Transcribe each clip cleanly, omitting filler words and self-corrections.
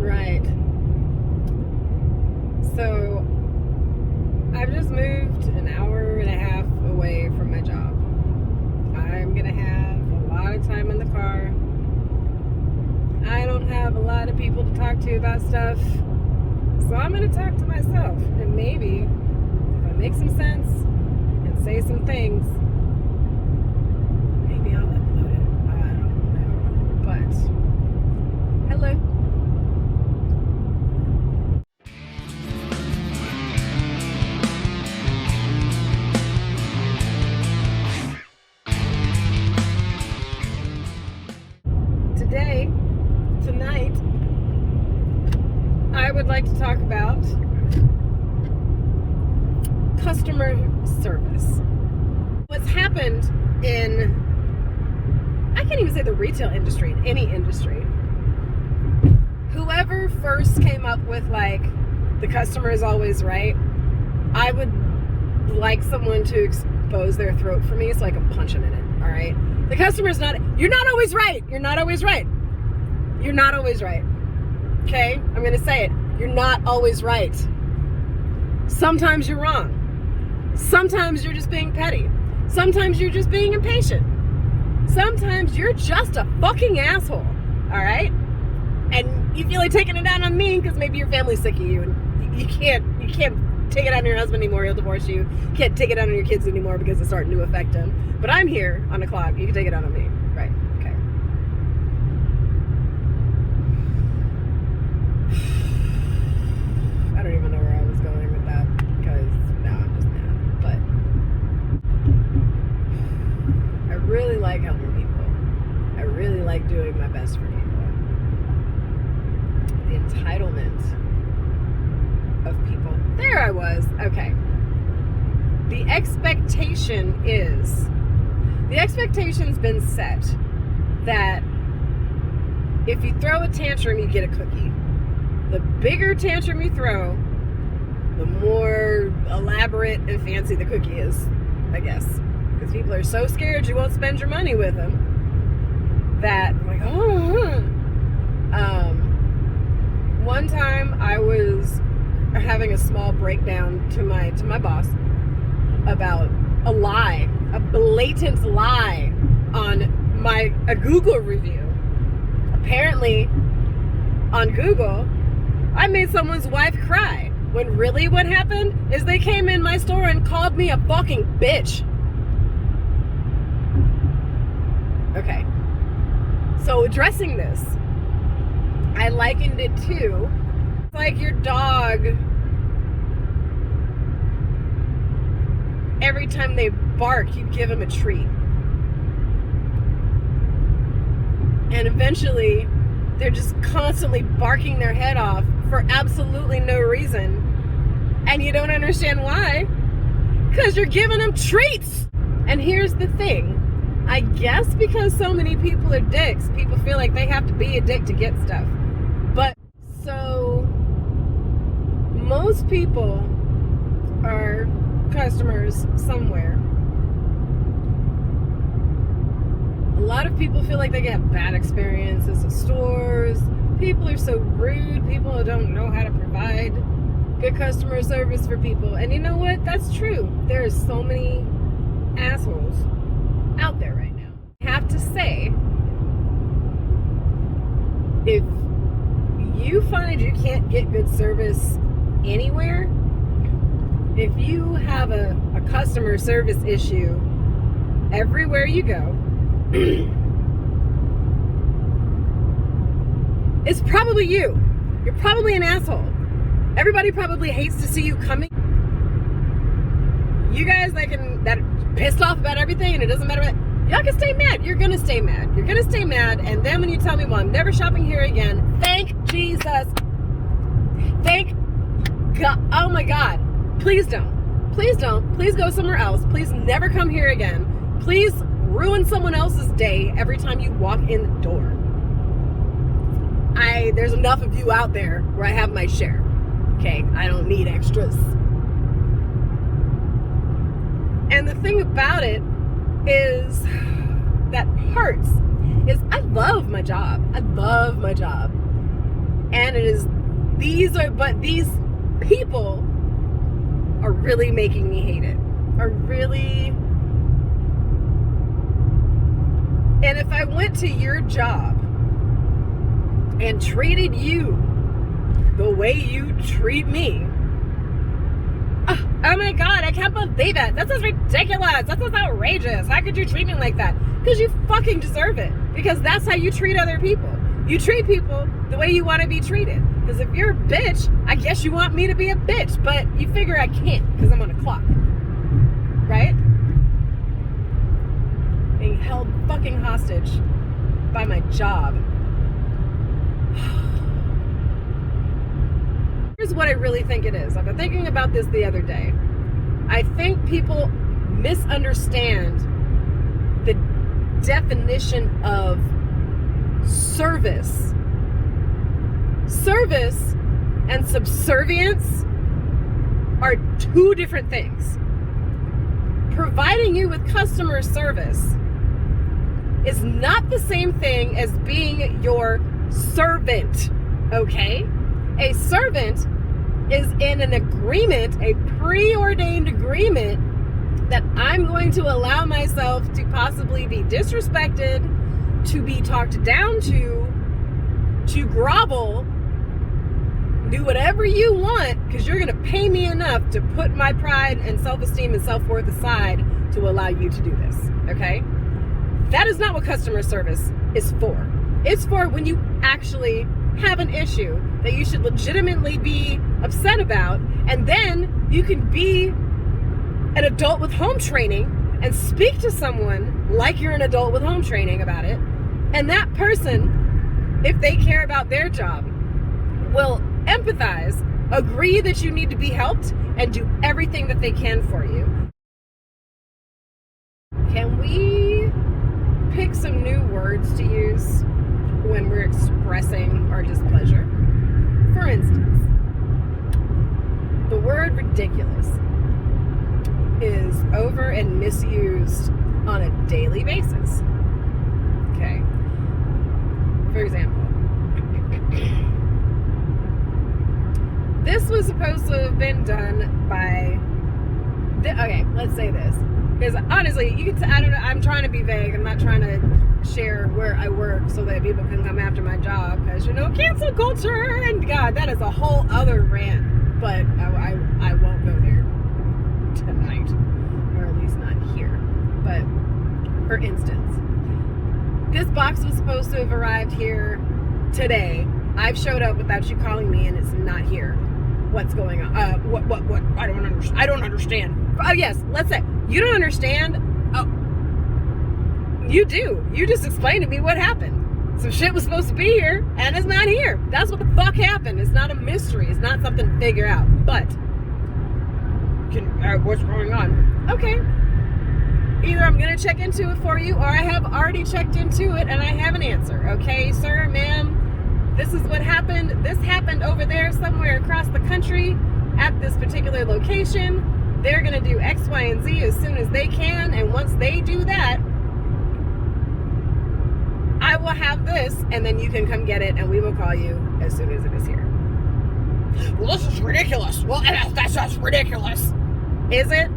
Right. So I've just moved an hour and a half away from my job. I'm gonna have a lot of time in the car. I don't have a lot of people to talk to about stuff. So I'm gonna talk to myself, and maybe if I make some sense and say some things, maybe I'll upload it. I don't know. But hello. Tonight, I would like to talk about customer service. What's happened in, I can't even say the retail industry, in any industry. Whoever first came up with like, the customer is always right, I would like someone to expose their throat for me so I can punch them in it, all right? The customer's not, you're not always right. You're not always right. You're not always right. Okay? I'm going to say it. You're not always right. Sometimes you're wrong. Sometimes you're just being petty. Sometimes you're just being impatient. Sometimes you're just a fucking asshole. All right? And you feel like taking it out on me because maybe your family's sick of you and you can't take it out on your husband anymore. He'll divorce you. You can't take it out on your kids anymore because it's starting to affect him. But I'm here on the clock. You can take it out on me. Right. Okay. I don't even know where I was going with that because now I'm just mad. But I really like helping people. I really like doing my best for people. The entitlement of people. There I was. Okay. The expectation's been set that if you throw a tantrum, you get a cookie. The bigger tantrum you throw, the more elaborate and fancy the cookie is, I guess. Because people are so scared you won't spend your money with them that, like, oh. One time I was having a small breakdown to my boss about a lie, a blatant lie on a Google review. Apparently, on Google, I made someone's wife cry. When really what happened is they came in my store and called me a fucking bitch. Okay. So addressing this, I likened it to like your dog. Every time they bark, you give them a treat. And eventually, they're just constantly barking their head off for absolutely no reason. And you don't understand why. Because you're giving them treats. And here's the thing. I guess because so many people are dicks, people feel like they have to be a dick to get stuff. But so most people are customers somewhere. A lot of people feel like they get bad experiences at stores. People are so rude. People don't know how to provide good customer service for people. And you know what? That's true. There are so many assholes out there right now. I have to say, if you find you can't get good service anywhere, if you have a customer service issue everywhere you go, it's probably you. You're probably an asshole. Everybody probably hates to see you coming. You guys that pissed off about everything and it doesn't matter what, y'all can stay mad. You're gonna stay mad. You're gonna stay mad, and then when you tell me, well, I'm never shopping here again, thank Jesus. Thank God. Oh my God. Please don't. Please don't. Please go somewhere else. Please never come here again. Please ruin someone else's day every time you walk in the door. There's enough of you out there where I have my share. Okay, I don't need extras. And the thing about it is that hurts is I love my job. I love my job. And these people are really making me hate it. And if I went to your job and treated you the way you treat me, oh my God, I can't believe it. This is ridiculous. This is outrageous. How could you treat me like that? Because you fucking deserve it. Because that's how you treat other people. You treat people the way you want to be treated. Because if you're a bitch, I guess you want me to be a bitch. But you figure I can't because I'm on a clock. Right? Being held fucking hostage by my job. Here's what I really think it is. I've been thinking about this the other day. I think people misunderstand the definition of service. Service and subservience are two different things. Providing you with customer service is not the same thing as being your servant, okay? A servant is in an agreement, a preordained agreement, that I'm going to allow myself to possibly be disrespected, to be talked down to grovel, do whatever you want, because you're going to pay me enough to put my pride and self-esteem and self-worth aside to allow you to do this, okay? That is not what customer service is for. It's for when you actually have an issue that you should legitimately be upset about, and then you can be an adult with home training and speak to someone like you're an adult with home training about it, and that person, if they care about their job, will empathize, agree that you need to be helped, and do everything that they can for you. Can we pick some new words to use when we're expressing our displeasure? For instance, the word ridiculous is over and misused on a daily basis. Okay. For example, this was supposed to have been done by, okay, let's say this. Because honestly, you can I don't know, I'm trying to be vague. I'm not trying to share where I work so that people can come after my job. Because, cancel culture. And God, that is a whole other rant. But I won't go there tonight. Or at least not here. But, for instance, this box was supposed to have arrived here today. I've showed up without you calling me and it's not here. What's going on? What? I don't understand. Oh, yes, let's say. You don't understand? Oh, you do. You just explained to me what happened. Some shit was supposed to be here, and it's not here. That's what the fuck happened. It's not a mystery. It's not something to figure out. But, what's going on? Okay. Either I'm going to check into it for you, or I have already checked into it, and I have an answer. Okay, sir, ma'am, this is what happened. This happened over there somewhere across the country at this particular location. They're going to do X, Y, and Z as soon as they can. And once they do that, I will have this, and then you can come get it, and we will call you as soon as it is here. Well, this is ridiculous. Well, that's just ridiculous. Is it?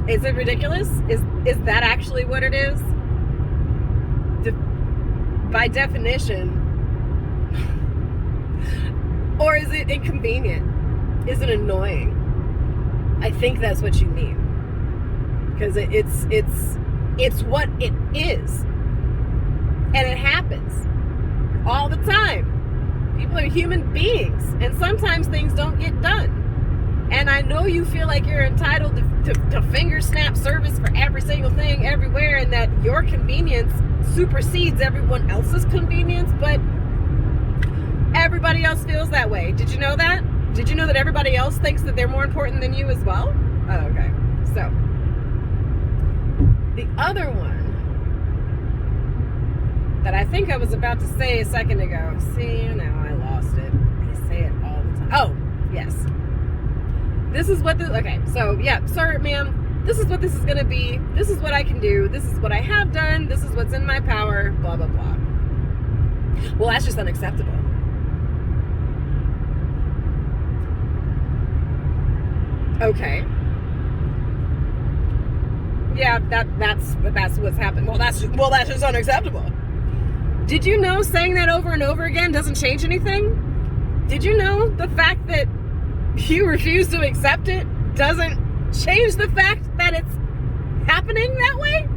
Is it ridiculous? Is that actually what it is? By definition. Or is it inconvenient? Is it annoying? I think that's what you mean, because it's what it is, and it happens all the time. People are human beings, and sometimes things don't get done. And I know you feel like you're entitled to finger snap service for every single thing everywhere, and that your convenience supersedes everyone else's convenience, but everybody else feels that way. Did you know that? Did you know that everybody else thinks that they're more important than you as well? Oh, okay. So, the other one that I think I was about to say a second ago. See, now I lost it. I say it all the time. Oh, yes. This is what okay, so yeah, sir, ma'am, this is what this is going to be. This is what I can do. This is what I have done. This is what's in my power, blah, blah, blah. Well, that's just unacceptable. Okay. Yeah, that's what's happened. Well, that's just unacceptable. Did you know saying that over and over again doesn't change anything? Did you know the fact that you refuse to accept it doesn't change the fact that it's happening that way?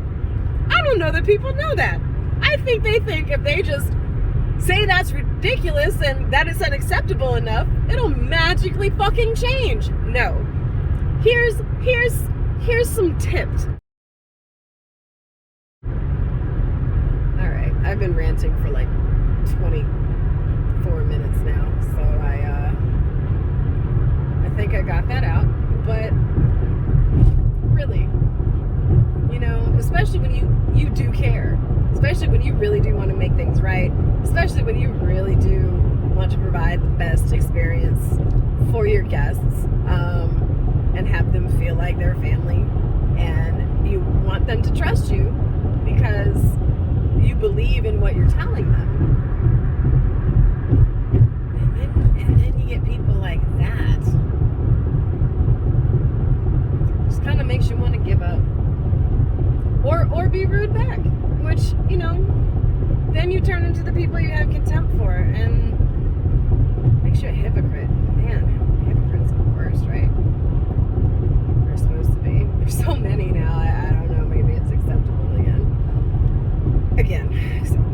I don't know that people know that. I think they think if they just say that's ridiculous and that it's unacceptable enough, it'll magically fucking change. No. Here's some tips. All right, I've been ranting for like 24 minutes now, so I think I got that out. But really, you know, especially when you do care, especially when you really do want to make things right, especially when you really do want to provide the best experience for your guests, and have them feel like they're family, and you want them to trust you because you believe in what you're telling them. And then you get people like that. Just kind of makes you want to give up. Or be rude back. Which, you know, then you turn into the people you have contempt for, and makes you a hypocrite. Man, hypocrites are the worst, right? They're supposed to be. There's so many now, I don't know, maybe it's acceptable again. Acceptable.